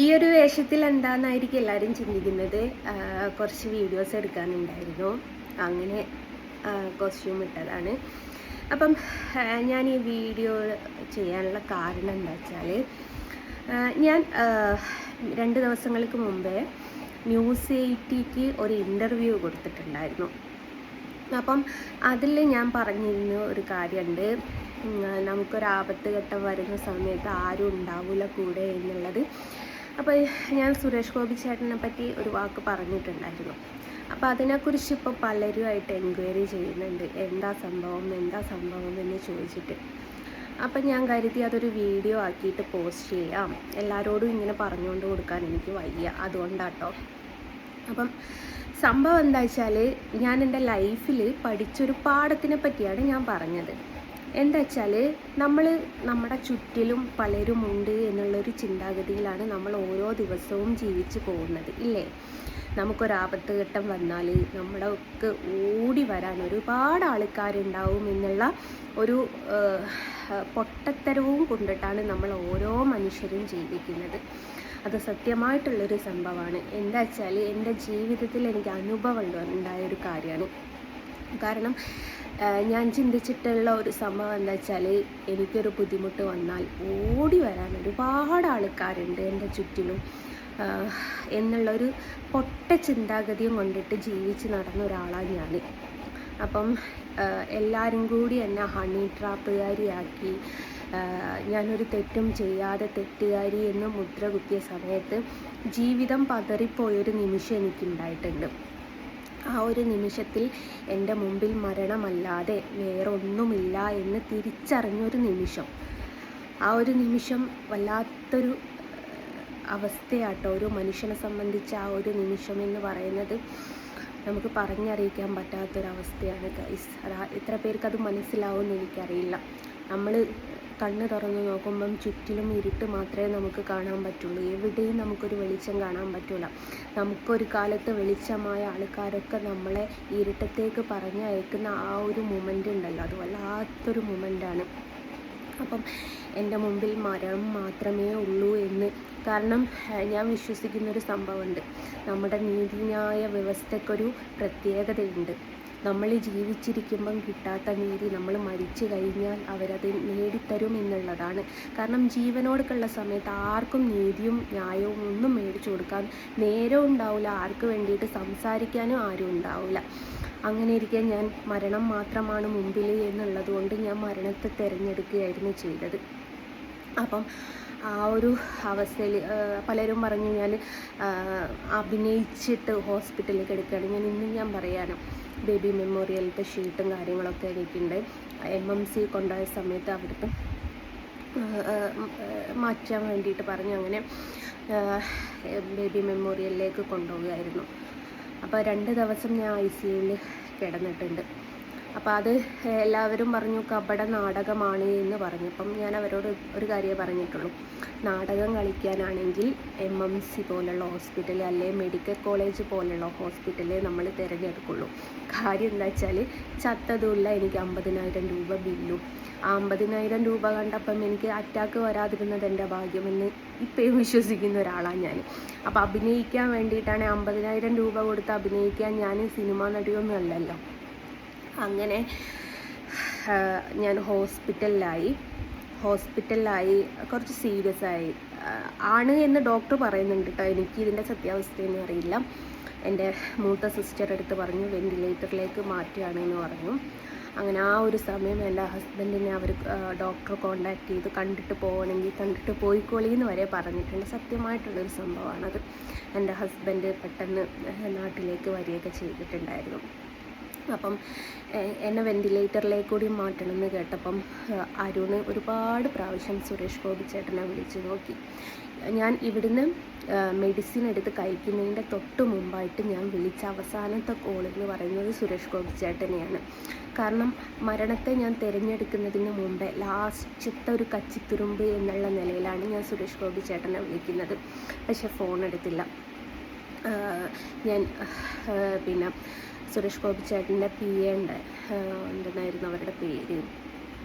ഈ ഒരു വേഷത്തിൽ എന്താണെന്നായിരിക്കും എല്ലാവരും ചിന്തിക്കുന്നത്. കുറച്ച് വീഡിയോസ് എടുക്കാനുണ്ടായിരുന്നു, അങ്ങനെ കോസ്റ്റ്യൂം ഇട്ടതാണ്. അപ്പം ഞാൻ ഈ വീഡിയോ ചെയ്യാനുള്ള കാരണം എന്താ വെച്ചാൽ, ഞാൻ 2 ദിവസങ്ങൾക്ക് മുമ്പേ ന്യൂസ് 80ക്ക് ഒരു ഇൻ്റർവ്യൂ കൊടുത്തിട്ടുണ്ടായിരുന്നു. അപ്പം അതിൽ ഞാൻ പറഞ്ഞിരുന്ന ഒരു കാര്യമുണ്ട്, നമുക്കൊരാപത്ത് ഘട്ടം വരുന്ന സമയത്ത് ആരും ഉണ്ടാവില്ല കൂടെ എന്നുള്ളത്. അപ്പോൾ ഞാൻ സുരേഷ് ഗോപി ചേട്ടനെ പറ്റി ഒരു വാക്ക് പറഞ്ഞിട്ടുണ്ടായിരുന്നു. അപ്പോൾ അതിനെക്കുറിച്ച് ഇപ്പോൾ പലരുമായിട്ട് എൻക്വയറി ചെയ്യുന്നുണ്ട്, എന്താ സംഭവം എന്ന് ചോദിച്ചിട്ട്. അപ്പം ഞാൻ കരുതി അതൊരു വീഡിയോ ആക്കിയിട്ട് പോസ്റ്റ് ചെയ്യാം, എല്ലാവരോടും ഇങ്ങനെ പറഞ്ഞുകൊണ്ട് കൊടുക്കാൻ എനിക്ക് വയ്യ, അതുകൊണ്ടാട്ടോ. അപ്പം സംഭവം എന്താ വെച്ചാൽ, ഞാൻ എൻ്റെ ലൈഫിൽ പഠിച്ചൊരു പാഠത്തിനെ പറ്റിയാണ് ഞാൻ പറഞ്ഞത്. എന്താ വെച്ചാൽ, നമ്മുടെ ചുറ്റിലും പലരുമുണ്ട് എന്നുള്ളൊരു ചിന്താഗതിയിലാണ് നമ്മൾ ഓരോ ദിവസവും ജീവിച്ചു പോകുന്നത്, ഇല്ലേ? നമുക്കൊരാപത്ത് ഘട്ടം വന്നാൽ നമ്മളൊക്കെ ഓടി വരാൻ ഒരുപാട് ആൾക്കാരുണ്ടാവും എന്നുള്ള ഒരു പൊട്ടത്തരവും കൊണ്ടിട്ടാണ് നമ്മൾ ഓരോ മനുഷ്യരും ജീവിക്കുന്നത്. അത് സത്യമായിട്ടുള്ളൊരു സംഭവമാണ്. എന്താ വെച്ചാൽ, എൻ്റെ ജീവിതത്തിൽ എനിക്ക് അനുഭവം ഉണ്ടായൊരു കാര്യമാണ്. കാരണം ഞാൻ ചിന്തിച്ചിട്ടുള്ള ഒരു സംഭവം എന്താ വെച്ചാൽ, എനിക്കൊരു ബുദ്ധിമുട്ട് വന്നാൽ ഓടി വരാൻ ഒരുപാട് ആൾക്കാരുണ്ട് എൻ്റെ ചുറ്റിലും എന്നുള്ളൊരു പൊട്ട ചിന്താഗതിയും കൊണ്ടിട്ട് ജീവിച്ച് നടന്ന ഒരാളാണ് ഞാൻ. അപ്പം എല്ലാവരും കൂടി എന്നെ ഹണി ട്രാപ്പുകാരിയാക്കി, ഞാനൊരു തെറ്റും ചെയ്യാതെ തെറ്റുകാരി എന്ന് മുദ്ര കുത്തിയ സമയത്ത് ജീവിതം പതറിപ്പോയൊരു നിമിഷം എനിക്കുണ്ടായിട്ടുണ്ട്. ആ ഒരു നിമിഷത്തിൽ എൻ്റെ മുമ്പിൽ മരണമല്ലാതെ വേറൊന്നുമില്ല എന്ന് തിരിച്ചറിഞ്ഞൊരു നിമിഷം. ആ ഒരു നിമിഷം വല്ലാത്തൊരു അവസ്ഥയാട്ടോ. ഒരു മനുഷ്യനെ സംബന്ധിച്ച് ആ ഒരു നിമിഷം എന്ന് പറയുന്നത് നമുക്ക് പറഞ്ഞറിയിക്കാൻ പറ്റാത്തൊരവസ്ഥയാണ് ഗൈസ്. എത്ര പേർക്ക് അത് മനസ്സിലാവുമെന്ന് എനിക്കറിയില്ല. നമ്മൾ കണ്ണ് തുറന്ന് നോക്കുമ്പം ചുറ്റിലും ഇരുട്ട് മാത്രമേ നമുക്ക് കാണാൻ പറ്റുള്ളൂ, എവിടെയും നമുക്കൊരു വെളിച്ചം കാണാൻ പറ്റില്ല. നമുക്കൊരു കാലത്ത് വെളിച്ചമായ ആൾക്കാരൊക്കെ നമ്മളെ ഇരുട്ടത്തേക്ക് പറഞ്ഞയക്കുന്ന ആ ഒരു മൊമെൻ്റ് ഉണ്ടല്ലോ, അത് വല്ലാത്തൊരു മൊമെൻ്റാണ്. അപ്പം എൻ്റെ മുമ്പിൽ മരണം മാത്രമേ ഉള്ളൂ എന്ന്. കാരണം ഞാൻ വിശ്വസിക്കുന്നൊരു സംഭവമുണ്ട്, നമ്മുടെ നീതിന്യായ വ്യവസ്ഥയ്ക്കൊരു പ്രത്യേകതയുണ്ട്. നമ്മൾ ജീവിച്ചിരിക്കുമ്പം കിട്ടാത്ത നീതി നമ്മൾ മരിച്ചു കഴിഞ്ഞാൽ അവരത് നേടിത്തരും എന്നുള്ളതാണ്. കാരണം ജീവനോടൊക്കെയുള്ള സമയത്ത് ആർക്കും നീതിയും ന്യായവും ഒന്നും മേടിച്ചു കൊടുക്കാൻ നേരം ഉണ്ടാവില്ല, ആർക്ക് വേണ്ടിയിട്ട് സംസാരിക്കാനും ആരും ഉണ്ടാവില്ല. അങ്ങനെ ഇരിക്കെ ഞാൻ മരണം മാത്രമാണ് മുമ്പിൽ എന്നുള്ളത് കൊണ്ട് ഞാൻ മരണത്തെ തിരഞ്ഞെടുക്കുകയായിരുന്നു ചെയ്തത്. അപ്പം ആ ഒരു അവസ്ഥയിൽ പലരും പറഞ്ഞു ഞാൻ അഭിനയിച്ചിട്ട് ഹോസ്പിറ്റലിൽ കിടക്കുകയാണ്. ഞാൻ പറയാനും ബേബി മെമ്മോറിയലിൻ്റെ ഷീട്ടും കാര്യങ്ങളൊക്കെ എനിക്കുണ്ട്. MMC കൊണ്ടുപോയ സമയത്ത് അവിടുത്തെ മാറ്റാൻ വേണ്ടിയിട്ട് പറഞ്ഞു, അങ്ങനെ ബേബി മെമ്മോറിയലിലേക്ക് കൊണ്ടുപോവുകയായിരുന്നു. അപ്പോൾ 2 ദിവസം ഞാൻ ICUവിൽ കിടന്നിട്ടുണ്ട്. അപ്പോൾ അത് എല്ലാവരും പറഞ്ഞു കപട നാടകമാണ് എന്ന് പറഞ്ഞപ്പം ഞാൻ അവരോട് ഒരു കാര്യമേ പറഞ്ഞിട്ടുള്ളൂ, നാടകം കളിക്കാനാണെങ്കിൽ MMC പോലുള്ള ഹോസ്പിറ്റൽ അല്ലെങ്കിൽ മെഡിക്കൽ കോളേജ് പോലുള്ള ഹോസ്പിറ്റലേ നമ്മൾ തിരഞ്ഞെടുക്കുള്ളൂ. കാര്യം എന്താ വെച്ചാൽ, ചത്തതുമില്ല, എനിക്ക് 50,000 രൂപ ബില്ലും. ആ 50,000 രൂപ കണ്ടപ്പം എനിക്ക് അറ്റാക്ക് വരാതിരുന്നത് എൻ്റെ ഭാഗ്യമെന്ന് ഇപ്പോഴും വിശ്വസിക്കുന്ന ഒരാളാണ് ഞാൻ. അപ്പോൾ അഭിനയിക്കാൻ വേണ്ടിയിട്ടാണ് 50,000 രൂപ കൊടുത്ത് അഭിനയിക്കാൻ. ഞാൻ സിനിമാ നടിയൊന്നും അല്ലല്ലോ. അങ്ങനെ ഞാൻ ഹോസ്പിറ്റലിലായി കുറച്ച് സീരിയസ് ആയി ആണ് എന്ന് ഡോക്ടർ പറയുന്നുണ്ട് കേട്ടോ. എനിക്ക് ഇതിൻ്റെ സത്യാവസ്ഥയൊന്നും അറിയില്ല. എൻ്റെ മൂത്ത സിസ്റ്റർ എടുത്ത് പറഞ്ഞു വെൻറ്റിലേറ്ററിലേക്ക് മാറ്റുകയാണെന്ന് പറഞ്ഞു. അങ്ങനെ ആ ഒരു സമയം എൻ്റെ ഹസ്ബൻഡിനെ അവർ ഡോക്ടർ കോണ്ടാക്ട് ചെയ്ത് കണ്ടിട്ട് പോകണമെങ്കിൽ കണ്ടിട്ട് പോയിക്കോളിന്ന് വരെ പറഞ്ഞിട്ടുണ്ട്. സത്യമായിട്ടുള്ളൊരു സംഭവമാണത്. എൻ്റെ ഹസ്ബൻഡ് പെട്ടെന്ന് നാട്ടിലേക്ക് വരികയൊക്കെ ചെയ്തിട്ടുണ്ടായിരുന്നു. അപ്പം എന്നെ വെൻറ്റിലേറ്ററിലേക്ക് കൂടി മാറ്റണമെന്ന് കേട്ടപ്പം അരുണ് ഒരുപാട് പ്രാവശ്യം സുരേഷ് ഗോപി ചേട്ടനെ വിളിച്ച് നോക്കി. ഞാൻ ഇവിടുന്ന് മെഡിസിൻ എടുത്ത് കഴിക്കുന്നതിൻ്റെ തൊട്ട് മുമ്പായിട്ട് ഞാൻ വിളിച്ച അവസാനത്തെ കോൾ എന്ന് പറയുന്നത് സുരേഷ് ഗോപി ചേട്ടനെയാണ്. കാരണം മരണത്തെ ഞാൻ തിരഞ്ഞെടുക്കുന്നതിന് മുമ്പേ ലാസ്റ്റത്തെ ഒരു കച്ചിത്തുരുമ്പ് എന്നുള്ള നിലയിലാണ് ഞാൻ സുരേഷ് ഗോപി ചേട്ടനെ വിളിക്കുന്നത്. പക്ഷെ ഫോൺ എടുത്തില്ല. ഞാൻ പിന്നെ സുരേഷ് ഗോപി ചേട്ടൻ്റെ PA ഉണ്ട്, എന്തെന്നായിരുന്നു അവരുടെ പേര്,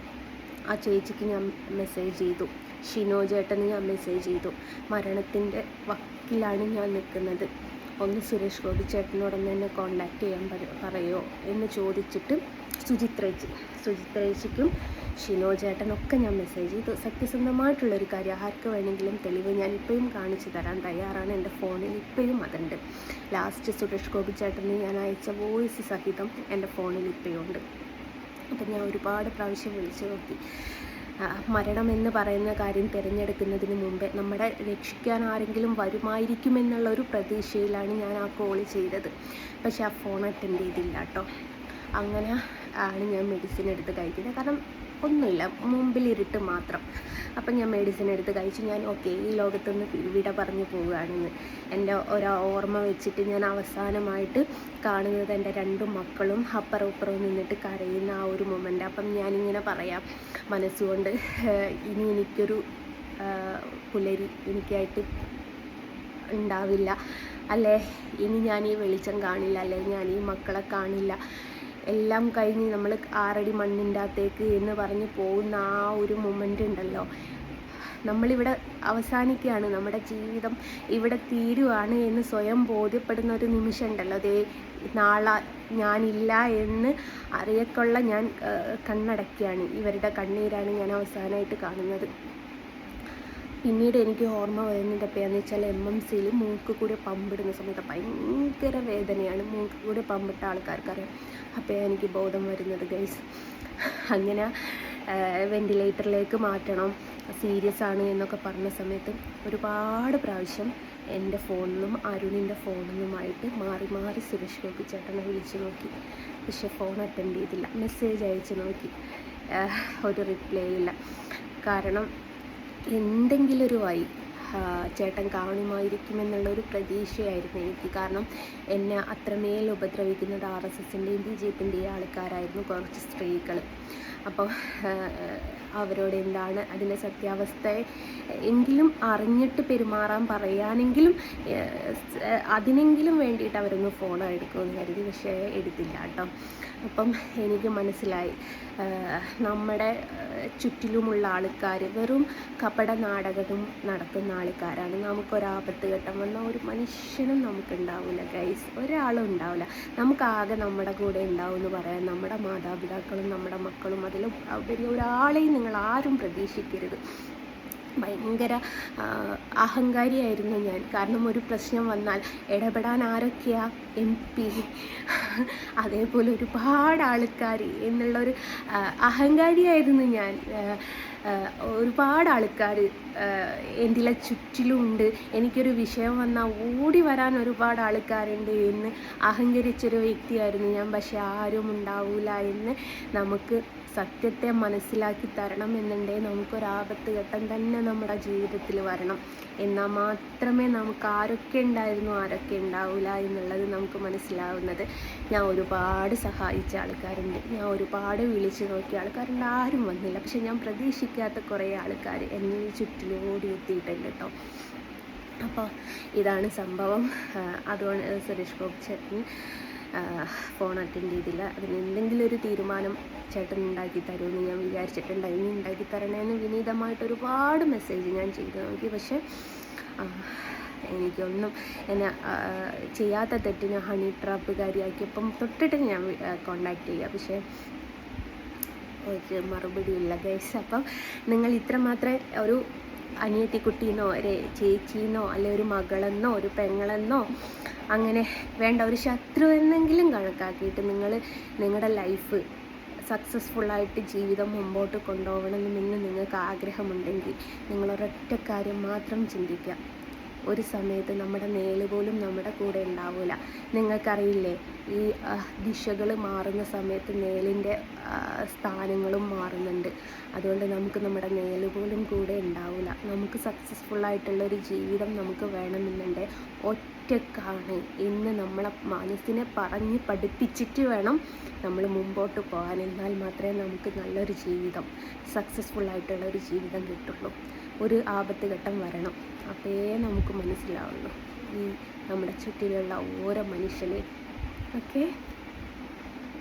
ആ ചേച്ചിക്ക് ഞാൻ മെസ്സേജ് ചെയ്തു. ഷിനോ ചേട്ടന് ഞാൻ മെസ്സേജ് ചെയ്തു. മരണത്തിൻ്റെ വക്കിലാണ് ഞാൻ നിൽക്കുന്നത്, ഒന്ന് സുരേഷ് ഗോപി ചേട്ടനോടൊന്ന് എന്നെ കോണ്ടാക്ട് ചെയ്യാൻ പറയോ എന്ന് ചോദിച്ചിട്ട് സുചിത്രേച്ചിക്കും ഷിനോ ചേട്ടനൊക്കെ ഞാൻ മെസ്സേജ് ചെയ്തു. സത്യസന്ധമായിട്ടുള്ളൊരു കാര്യം, ആർക്ക് വേണമെങ്കിലും തെളിവ് ഞാൻ ഇപ്പോഴും കാണിച്ചു തരാൻ തയ്യാറാണ്. എൻ്റെ ഫോണിൽ ഇപ്പോഴും അതുണ്ട്. ലാസ്റ്റ് സുരേഷ് ഗോപി ചേട്ടന് ഞാൻ അയച്ച വോയിസ് സഹിതം എൻ്റെ ഫോണിൽ ഇപ്പോഴും ഉണ്ട്. അപ്പം ഞാൻ ഒരുപാട് പ്രാവശ്യം വിളിച്ചു നോക്കി. മരണമെന്ന് പറയുന്ന കാര്യം തിരഞ്ഞെടുക്കുന്നതിന് മുമ്പേ നമ്മളെ രക്ഷിക്കാൻ ആരെങ്കിലും വരുമായിരിക്കുമെന്നുള്ളൊരു പ്രതീക്ഷയിലാണ് ഞാൻ ആ കോൾ ചെയ്തത്. പക്ഷെ ആ ഫോൺ അറ്റൻഡ് ചെയ്തില്ല കേട്ടോ. അങ്ങനെ ആണ് ഞാൻ മെഡിസിൻ എടുത്ത് കഴിക്കുന്നത്. കാരണം ഒന്നുമില്ല, മുമ്പിൽ ഇരുട്ട് മാത്രം. അപ്പം ഞാൻ മെഡിസിൻ എടുത്ത് കഴിച്ചു. ഞാൻ ഓക്കെ, ഈ ലോകത്തുനിന്ന് വിട പറഞ്ഞു പോവുകയാണെന്ന് എൻ്റെ ഓർമ്മ വെച്ചിട്ട് ഞാൻ അവസാനമായിട്ട് കാണുന്നത് എൻ്റെ 2 മക്കളും അപ്പുറം ഇപ്പുറവും നിന്നിട്ട് കരയുന്ന ആ ഒരു മൊമെൻ്റ്. അപ്പം ഞാനിങ്ങനെ പറയാം മനസ്സുകൊണ്ട്, ഇനി എനിക്കൊരു പുലരി എനിക്കായിട്ട് ഉണ്ടാവില്ല അല്ലേ, ഇനി ഞാൻ ഈ വെളിച്ചം കാണില്ല, അല്ലേ ഞാൻ ഈ മക്കളെ കാണില്ല, എല്ലാം കഴിഞ്ഞ് നമ്മൾ 6 അടി മണ്ണിൻ്റെ അകത്തേക്ക് എന്ന് പറഞ്ഞ് പോകുന്ന ആ ഒരു മൊമെൻ്റ് ഉണ്ടല്ലോ, നമ്മളിവിടെ അവസാനിക്കുകയാണ്, നമ്മുടെ ജീവിതം ഇവിടെ തീരുവാണ് എന്ന് സ്വയം ബോധ്യപ്പെടുന്ന ഒരു നിമിഷം ഉണ്ടല്ലോ. അതേ നാളെ ഞാനില്ല എന്ന് അറിയക്കൊള്ള ഞാൻ കണ്ണടക്കുകയാണ്. ഇവരുടെ കണ്ണീരാണ് ഞാൻ അവസാനമായിട്ട് കാണുന്നത്. പിന്നീട് എനിക്ക് ഓർമ്മ വരുന്നത് എപ്പോഴാണെന്ന് വെച്ചാൽ MMCയിൽ മൂക്ക് കൂടെ പമ്പിടുന്ന സമയത്ത് ഭയങ്കര വേദനയാണ്. മൂക്ക് കൂടെ പമ്പിട്ട ആൾക്കാർക്കറിയാം. അപ്പോൾ എനിക്ക് ബോധം വരുന്നത് ഗൈസ്. അങ്ങനെ വെൻറ്റിലേറ്ററിലേക്ക് മാറ്റണം, സീരിയസ് ആണ് എന്നൊക്കെ പറഞ്ഞ സമയത്ത് ഒരുപാട് പ്രാവശ്യം എൻ്റെ ഫോണിലും അരുണിൻ്റെ ഫോണിലുമായിട്ട് മാറി മാറി സുരേഷ് ഗോപി ചേട്ടനെ വിളിച്ചു നോക്കി. പക്ഷെ ഫോൺ അറ്റൻഡ് ചെയ്തില്ല. മെസ്സേജ് അയച്ചു നോക്കി, ഒരു റിപ്ലൈ ഇല്ല. കാരണം എന്തെങ്കിലും ഒരു വഴി ചേട്ടൻ കാണുമായിരിക്കുമെന്നുള്ളൊരു പ്രതീക്ഷയായിരുന്നു എനിക്ക്. കാരണം എന്നെ അത്രമേൽ ഉപദ്രവിക്കുന്നത് RSSൻ്റെയും BJPൻ്റെയും ആൾക്കാരായിരുന്നു, കുറച്ച് സ്ത്രീകൾ. അപ്പോൾ അവരോട് എന്താണ് അതിൻ്റെ സത്യാവസ്ഥ എങ്കിലും അറിഞ്ഞിട്ട് പെരുമാറാൻ പറയാനെങ്കിലും അതിനെങ്കിലും വേണ്ടിയിട്ട് അവരൊന്ന് ഫോൺ എടുക്കുമെന്ന് കരുതി. പക്ഷേ എടുത്തില്ല കേട്ടോ. അപ്പം എനിക്ക് മനസ്സിലായി, നമ്മുടെ ചുറ്റിലുമുള്ള ആൾക്കാർ വെറും കപട നാടകം നടത്തുന്ന ആൾക്കാരാണ്. നമുക്കൊരാപത്ത് ഘട്ടം വന്നാൽ ഒരു മനുഷ്യനും നമുക്കുണ്ടാവില്ല ഗൈസ്, ഒരാളും ഉണ്ടാവില്ല. നമുക്കാകെ നമ്മുടെ കൂടെ ഉണ്ടാവും എന്ന് പറയാൻ നമ്മുടെ മാതാപിതാക്കളും നമ്മുടെ മക്കളും, അതിലും ഉപരി ഒരാളെയും നിങ്ങൾ ആരും പ്രതീക്ഷിക്കരുത്. ഭയങ്കര അഹങ്കാരിയായിരുന്നു ഞാൻ. കാരണം ഒരു പ്രശ്നം വന്നാൽ ഇടപെടാൻ ആരൊക്കെയാ, MP, അതേപോലെ ഒരുപാട് ആൾക്കാർ എന്നുള്ളൊരു അഹങ്കാരിയായിരുന്നു ഞാൻ. ഒരുപാട് ആൾക്കാർ എൻ്റെ ചുറ്റിലുണ്ട്, എനിക്കൊരു വിഷയം വന്നാൽ ഓടി വരാൻ ഒരുപാട് ആൾക്കാരുണ്ട് എന്ന് അഹങ്കരിച്ചൊരു വ്യക്തിയായിരുന്നു ഞാൻ. പക്ഷെ ആരും ഉണ്ടാവില്ല എന്ന് നമുക്ക് സത്യത്തെ മനസ്സിലാക്കി തരണം എന്നുണ്ടെങ്കിൽ നമുക്കൊരാപത്ത് ഘട്ടം തന്നെ നമ്മുടെ ജീവിതത്തിൽ വരണം. എന്നാൽ മാത്രമേ നമുക്ക് ആരൊക്കെ ഉണ്ടായിരുന്നു ആരൊക്കെ ഉണ്ടാവില്ല എന്നുള്ളത് നമുക്ക് മനസ്സിലാവുന്നത്. ഞാൻ ഒരുപാട് സഹായിച്ച ആൾക്കാരുണ്ട്, ഞാൻ ഒരുപാട് വിളിച്ചു നോക്കിയ ആൾക്കാരുണ്ട്, ആരും വന്നില്ല. പക്ഷെ ഞാൻ പ്രതീക്ഷിക്കാത്ത കുറേ ആൾക്കാർ എന്നെ ചുറ്റിലോടി എത്തിയിട്ടുണ്ട് കേട്ടോ. അപ്പോൾ ഇതാണ് സംഭവം. അതുകൊണ്ട് സുരേഷ് ഗോപി ചേട്ടൻ ഫോൺ അറ്റൻഡ് ചെയ്തില്ല. അതിന് എന്തെങ്കിലും ഒരു തീരുമാനം ചേട്ടൻ ഉണ്ടാക്കി തരുമെന്ന് ഞാൻ വിചാരിച്ചിട്ടുണ്ട്. ഇനി ഉണ്ടാക്കി തരണേന്ന് വിനീതമായിട്ട് ഒരുപാട് മെസ്സേജ് ഞാൻ ചെയ്തു നോക്കി. പക്ഷെ എനിക്കൊന്നും എന്നെ ചെയ്യാത്ത തെറ്റിന് ഹണി ട്രാപ്പുകാരിയാക്കിയപ്പം തൊട്ടിട്ട് ഞാൻ കോണ്ടാക്ട് ചെയ്യുക. പക്ഷേ ഒരു മറുപടി ഇല്ല ഗൈസ്. അപ്പം നിങ്ങൾ ഇത്രമാത്രം ഒരു അനിയത്തിക്കുട്ടീന്നോ ഒരു ചേച്ചീന്നോ അല്ലെ ഒരു മകളെന്നോ ഒരു പെങ്ങളെന്നോ അങ്ങനെ വേണ്ട, ഒരു ശത്രു എന്നെങ്കിലും കണക്കാക്കിയിട്ട് നിങ്ങൾ നിങ്ങളുടെ ലൈഫ് സക്സസ്ഫുള്ളായിട്ട് ജീവിതം മുമ്പോട്ട് കൊണ്ടുപോകണമെന്ന് നിങ്ങൾക്ക് ആഗ്രഹമുണ്ടെങ്കിൽ നിങ്ങളൊരൊറ്റ കാര്യം മാത്രം ചിന്തിക്കുക. ഒരു സമയത്ത് നമ്മുടെ നേല് പോലും നമ്മുടെ കൂടെ ഉണ്ടാവില്ല. നിങ്ങൾക്കറിയില്ലേ, ഈ ദിശകൾ മാറുന്ന സമയത്ത് നേലിൻ്റെ സ്ഥാനങ്ങളും മാറുന്നുണ്ട്. അതുകൊണ്ട് നമുക്ക് നമ്മുടെ നേല് പോലും കൂടെ ഉണ്ടാവില്ല. നമുക്ക് സക്സസ്ഫുള്ളായിട്ടുള്ളൊരു ജീവിതം നമുക്ക് വേണമെന്നുണ്ട് ഒറ്റക്കാണ് ഇന്ന് നമ്മളെ മനസ്സിനെ പറഞ്ഞ് പഠിപ്പിച്ചിട്ട് വേണം നമ്മൾ മുമ്പോട്ട് പോകാൻ. എന്നാൽ മാത്രമേ നമുക്ക് നല്ലൊരു ജീവിതം, സക്സസ്ഫുള്ളായിട്ടുള്ളൊരു ജീവിതം കിട്ടുള്ളൂ. ഒരു ആപത്ത് ഘട്ടം വരണം, അപ്പേ നമുക്ക് മനസ്സിലാവുള്ളൂ ഈ നമ്മുടെ ചുറ്റിലുള്ള ഓരോ മനുഷ്യനെ. ഓക്കെ.